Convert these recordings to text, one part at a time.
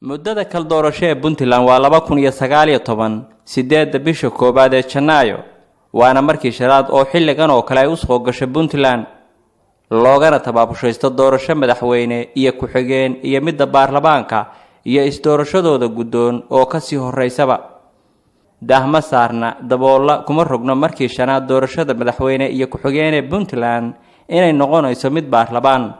muddada kala doorasho ee Puntland waa 2019 sideedda bisha koobaad ee Janaayo waana markii sharaad oo xilligan oo kale ay u soo gashay Puntland loogana tabaabashaysto doorasho madaxweyne iyo ku-xigeen iyo midda baarlamaanka iyo isdoorashadooda guddoon oo ka sii horeysaba dahma saarna daboola kuma rogno markii shanaad doorashada madaxweyne iyo ku-xigeen ee Puntland inay noqonayso mid baarlamaan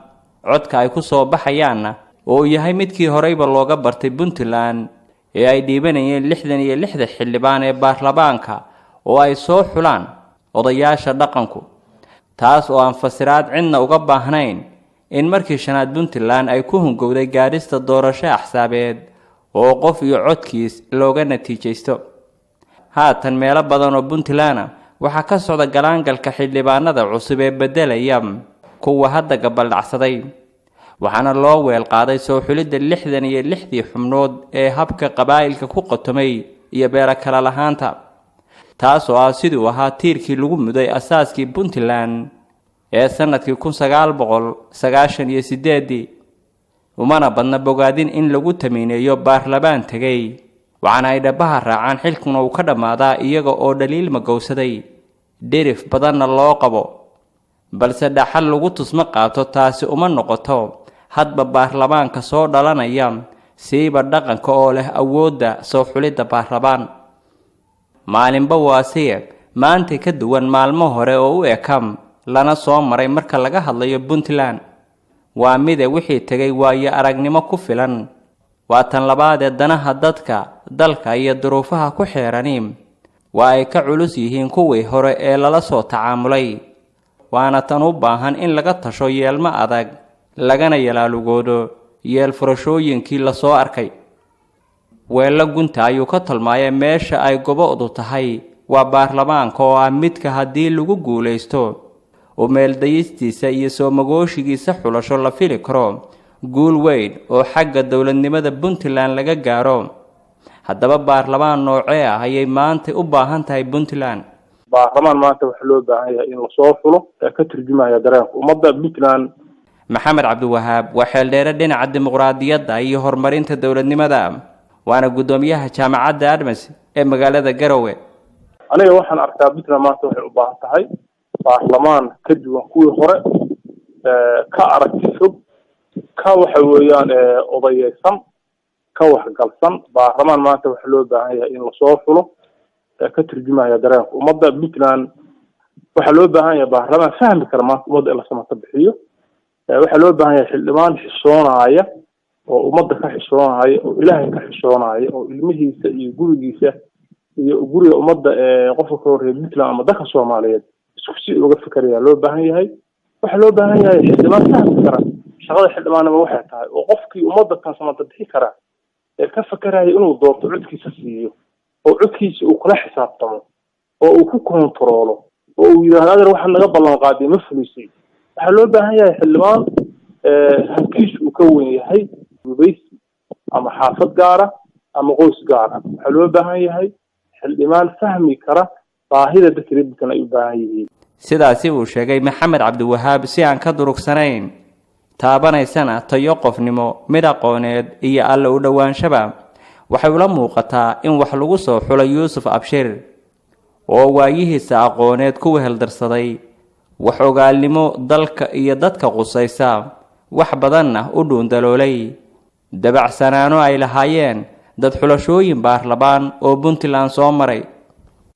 codka ay ku soo baxayaanna oo yahay midkii horeyba looga bartay Puntland ee ay dhiibanayeen 66 xildhibaan ee baarlamaanka oo ay soo xulaan odayaasha dhaqanku taas oo aan fasiraad cidna uga baahnayn in markii shanaad Puntland ay ku hungowday gaarista doorasho axsaabeed oo qof iyo codkiis looga natiijaysto haatan meelo badan oo Puntland waxa ka socda galaangalka xildhibaanada cusub ee bedelaya kuwa hadda gabaldhacsaday waxaana loo weel qaaday soo xulidda 66 xubnood ee habka qabaa'ilka ku qotomay iyo beela kala lahaanta taas oo ah sidii ahaa tiirkii lagu muday asaaskii Puntland ee sanadkii 1998 umana badna bogaadin in lagu tamiineeyo baarlamaan tagay waxaana ay dhabaha raacaan xilkuna uu ka dhamaadaa iyaga oo dhaliil magowsaday dherif badanna loo qabo balse dhaxal lagu tusma qaato taasi uma noqoto hadba baarlamaanka soo dhalanaya siiba dhaqanka oo leh awoodda soo xulidda baarlamaan maalinba waasiye maanta ka duwan maalmo hore oo u ekam lana soo maray marka laga hadlayo Puntland waa mid wixii tagay waayo aragnimo ku filan waa tan labaad ee danaha dadka dalka iyo duruufaha ku xeeraniim waa ay ka culus yihiin kuwii hore ee lala soo tacaamulay waana tan u baahan in laga tasho yeelmo adag lagana yalaalugoodo yeel furashooyinkii la soo arkay weella gunta ayuu ka talmaayay meesha ay goboodu tahay waa baarlamaanka oo ah midka haddii lagu guuleysto oo meeldayistiisa iyo soo magooshigiisa xulasho la fili karo guul weyn oo xagga dawladnimada Puntland laga gaaro haddaba baarlamaan noocee ah ayay maanta u baahan tahay Puntland baarlamaan maanta waxa loo baahan yahay in la soo xulo ee ka turjumaya dareenka ummadda Puntland Maxamed Cabdiwahaab waxay dheere dhinaca dimuqraadiyadda iyo horumarinta dawladnimada waana gudoomiyaha jaamacadda Admas ee magaalada Garowe aniga waxaan arkaa Puntland maanta waxay u baahan tahay baarlamaan ka duwan kuwii hore ka aragti fog ka waxa weeyaan odayaysan ka waxgalsan baarlamaan maanta waxa loo baahan yahay in la soo xulo ka turjumaya dareenka ummadda Puntland waxa loo baahan yahay baarlamaan fahmi kara maanta ummadda la samata bixiyo waxa loo baahan yahay xildhibaan xishoonaya oo ummadda ka xishoonaya oo ilaahay ka xishoonaya oo ilmihiisa iyo gurigiisa iyo guriga ummadda qofka ka horeeya Puntland ama dadka Soomaaliyeed isku si uga fikiraya loo baahan yahay waxa loo baahan yahay xildhibaan fahmi kara shaqada xildhibaanaba waxay tahay oo qofkii ummadda ka samata bixi kara ee ka fikiraya inuu doorto codkiisa siiyo oo codkiisa uu kala xisaabtamo oo uu ku kontrolo oo uu yiraahdo waxa naga ballan qaaday ma fulisay waxa loo baahan yahay xildhibaan halkiis uu ka weyn yahay gubaysi ama xaafad gaar ah ama qoys gaar ah waxa loo baahan yahay xildhibaan fahmi kara baahida dadka Puntland ay u baahan yihiin sidaasi uu sheegay Maxamed Cabdiwahaab si aan ka durugsanayn taabanaysana tayo qofnimo mid aqooneed iyo alla u dhawaanshaba waxay ula muuqataa in wax lagu soo xulay Yuusuf Abshir oo waayihiisa aqooneed ku weheldarsaday wax ogaalnimo dalka iyo dadka qusaysa wax badanna u dhuundaloolay dabacsanaano ay lahaayeen dad xulashooyin baarlamaan oo Puntland soo maray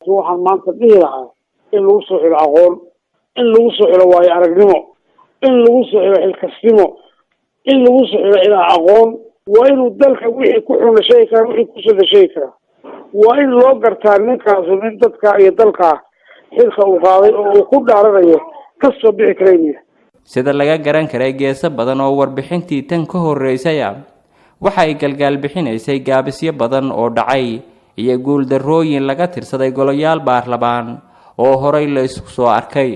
waxaan maanta dhihi lahaa in lagu soo xiro aqoon in lagu soo xiro waayo aragnimo in lagu soo xiro xilkasnimo in lagu soo xiro ilaa aqoon waa inuu dalka wixii ku xunashay kara wixii ku soo dhashay kara waa in loo gartaa ninkaas in dadka iyo dalka xilka uu qaaday oo uu ku dhaaranayo ka soo bixi karayna sida laga garan karay geeso badan oo warbixintii tan ka horeysay waxa ay galgaal bixinaysay gaabisyo badan oo dhacay iyo guul darrooyin laga tirsaday golayaal baarlamaan oo horay la isku soo arkay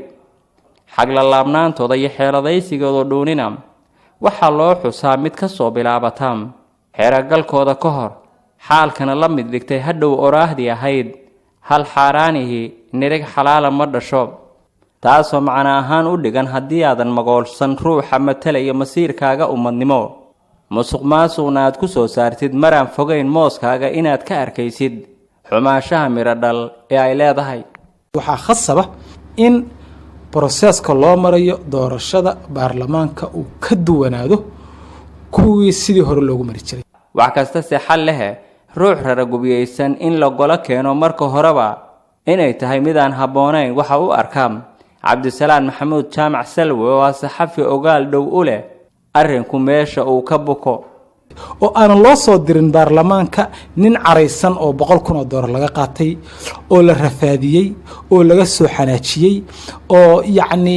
xag la laabnaantooda iyo xeeladaysigooda dhuunina waxa loo xusaa mid ka soo bilaabata xeeragalkooda ka hor xaalkana la mid dhigtay hadhow oraahdii ahayd hal xaaraanihi nirig xalaala ma dhasho taasoo macna ahaan u dhigan haddii aadan magoolsan ruuxa matalaya masiirkaaga ummadnimo musuqmaasuqna aad ku soo saartid maraan fogeyn mooskaaga inaad ka arkaysid xumaashaha miro dhal ee ay leedahay. waxaa khasaba in broseska loo marayo doorashada baarlamaanka uu ka duwanaado kuwii sidii hore loogu mari jiray. wax kasta si xal leh ruux raragubiyeysan in la golo keeno marka horeba inay tahay midaan habboonayn waxa uu arkaa cabdisalaan maxamuud jaamac salwe oo ah saxafi ogaal dhow u leh arrinku meesha uu ka buko oo aan loo soo dirin baarlamaanka nin caraysan oo 100,000 oo doolar laga qaatay oo la rafaadiyay oo laga soo xanaajiyay oo yacni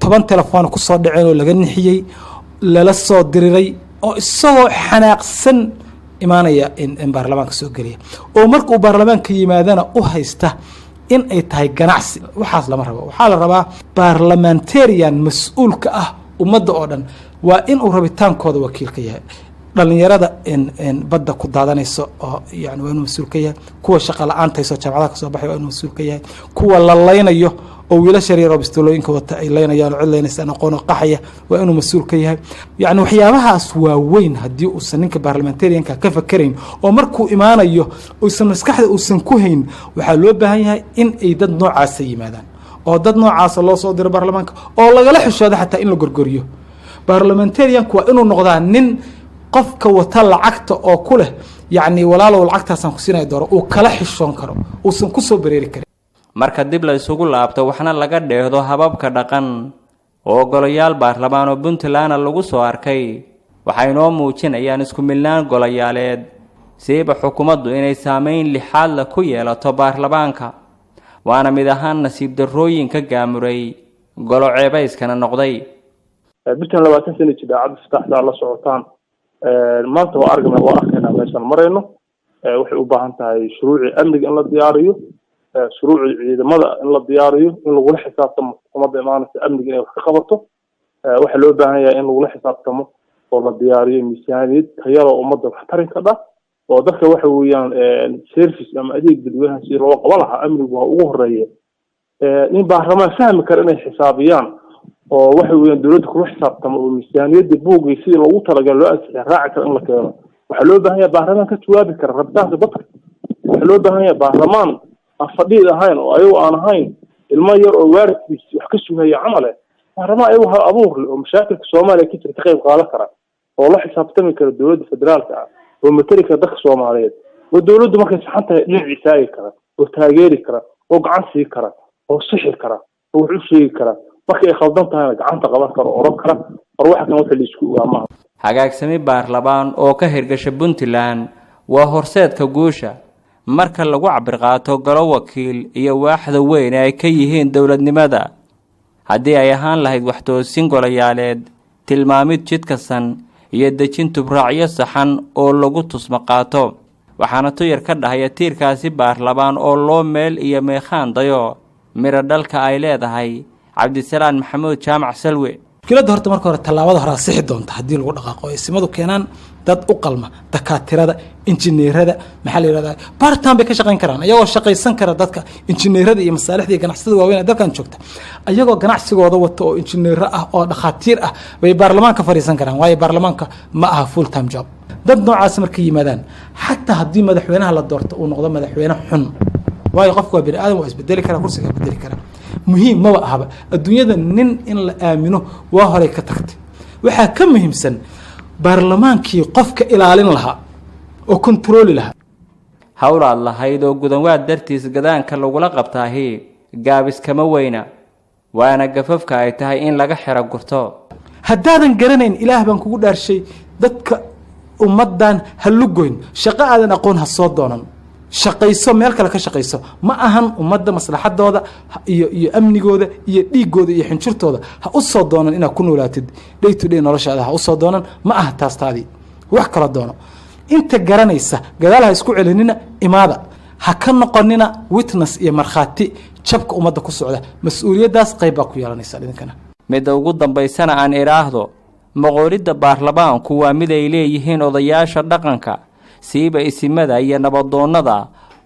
10 telefoon ku soo dhaceen oo laga nixiyay lala soo diriray oo isagoo xanaaqsan imaanaya in baarlamaanka soo galiya oo markuu baarlamaanka yimaadana u haysta in ay tahay ganacsi. waxaas lama rabo. waxaa la rabaa parliamentarian mas'uulka ah ummadda oo dhan waa in uu rabitaankooda wakiil ka yahay. dhalinyarada badda ku daadanayso oo yani waa inuu mas'uul ka yahay. kuwa shaqo la'aanta hayso jaamacadaha ka soo baxay waa inuu mas'uul ka yahay. kuwa la laynayo oo wiilasha yar oo bistolooyinka wata ay laynayaan oo cilaynaysan aqoon qaxaya waa inuu mas'uul ka yahay. yani waxyaabahaas waa weyn haddii uusan ninka parliamentarianka ka fakarayn oo markuu imaanayo uusan maskaxda uusan ku hayn waxaa loo baahan yahay in ay dad noocaas yimaadaan oo dad noocaas loo soo diro baarlamaanka oo lagala xishoodo xataa in la gorgoriyo. parliamentarianku waa inuu noqdaa nin qofka wata lacagta oo ku leh yani walaalow lacagtaasan ku siinay dooro uu kala xishoon karo uusan ku soo bareeri karin. marka dib la isugu laabto waxna laga dheehdo hababka dhaqan oo golayaal baarlamaan oo Puntland lagu soo arkay waxay noo muujinayaan isku milnaan golayaaleed siiba xukuumaddu inay saameyn lixaad la ku yeelato baarlamaanka waana mid ahaan nasiib darrooyinka gaamuray golo ceebayskana noqday. Puntland 20 sano jira cad fastaxda la socotaan maanta waa arkaynaa meeshan marayno waxay u baahan tahay shuruuci amniga in la diyaariyo shuruuci ciidamada in la diyaariyo in lagu xisaabtamo xukuumadda imaanaysa amniga inay wax ka qabato waxa loo baahan yahay in lagu xisaabtamo oo la diyaariyo miisaaniyad tayada ummadda wax tarin ka dhah oo dadka waxa weeyaan service ama adeeg dadweynaha si loo qaban lahaa amnigu waa ugu horeeya in baarlamaan fahmi kara inay xisaabiyaan oo waxa weeyaan dawladda ku xisaabtamo oo miisaaniyadda buugay sidii loogu talagalay loo ansixin raaci kara in la keeno waxa loo baahan yahay baarlamaan ka jawaabi kara rabitaanka dadka waxa loo baahan yahay baarlamaan aan fadhiid ahayn oo ayagu aan ahayn ilmo yar oo waaridkiisa wax ka sugaya camale baarlamaan ayagu ha abuur leh oo mashaakilka Soomaaliya ka jirta qayb qaadan kara oo la xisaabtami kara dawladda federaalka ah oo matali kara dadka Soomaaliyeed oo dawladdu markay saxan tahay dhinaciisa ay kara oo taageeri kara oo gacan sii kara oo sixi kara oo wax u sheegi kara markay khaldan tahay gacanta qaban karo oo oran kara war waxa kan waxa la isku ogaama. hagaagsami baarlamaan oo ka hirgasha Puntland waa horseedka guusha marka lagu cabir qaato golo wakiil iyo waaxda weyn ay ka yihiin dawladnimada haddii ay ahaan lahayd wax toosin golayaaleed tilmaamid jidkasan iyo dejin tubraacyo saxan oo lagu tusma qaato waxaana tuyar ka dhahaya tiirkaasi baarlamaan oo loo meel iyo meekhaan dayo miro dhalka ay leedahay cabdisalaan maxamuud jaamac salwe. kilada horta marka hore talaabada hore sixi doonta hadii lagu dhaqaaqo ismadu keenaan dad u qalma dakaatirada injineerada maxaa la yiraahdaa bartaan bay ka shaqeyn karaan ayagoo shaqeysan kara dadka injineerada iyo masaalixda ganacsiga waaweyn dalkan joogta ayagoo ganacsigooda wato oo injineer ah oo dhaqaatiir ah bay baarlamaanka fariisan karaan waayo baarlamaanka ma aha full time job dad noocaas markay yimaadaan xataa hadii madaxweynaha la doorto uu noqdo madaxweyne xun waayo qofku waa bini aadam waa isbedeli kara kursiga bedeli kara muhiim ma aha adduunyada nin in la aamino waa hore ka tagtay waxa ka muhiimsan baarlamaankii qofka ilaalin lahaa oo control lahaa hawlaad lahayd oo gudanwaad dartiis gadaanka lagula qabtaahi gaabis kama weyna waana gafafka ay tahay in laga xiro gurto haddaadan garanayn ilaah baan kugu dhaarshay dadka ummadan halugoyn shaqo aadan aqoon ha soo doonan shaqayso meel kale ka shaqayso ma ahan ummadda maslaxadooda iyo amnigooda iyo dhiigooda iyo xinjirtooda ha u soo doonan inaad ku noolaatid day to day noloshaada ha u soo doonan ma aha taastaadii wax kala doono inta garanaysa gadaalaha isku celinina imaada ha ka noqonina witness iyo markhaati jabka ummadda ku socda mas'uuliyadaas qayb baa ku yeelanaysa idinkana midda ugu dambaysana aan iraahdo maqoolidda baarlamaanku waa mid ay leeyihiin odayaasha dhaqanka siiba isimada iyo nabadoonnada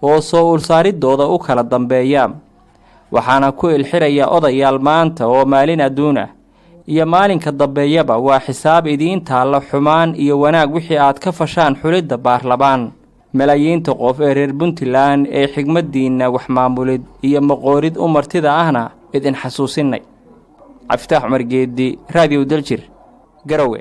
oo soo ulsaaridooda u kala dambeeya waxaana ku ilxiraya odayaal maanta oo maalin adduun ah iyo maalinka dambeeyaba waa xisaab idiin taalla xumaan iyo wanaag wixii aad ka fashaan xulidda baarlamaan malaayiinta qof ee reer puntland ee xigmaddiinna wax maamulid iyo maqoorid u martida ahna idin xasuusinay cabdifitaax cumar geedi raadiyo daljir garowe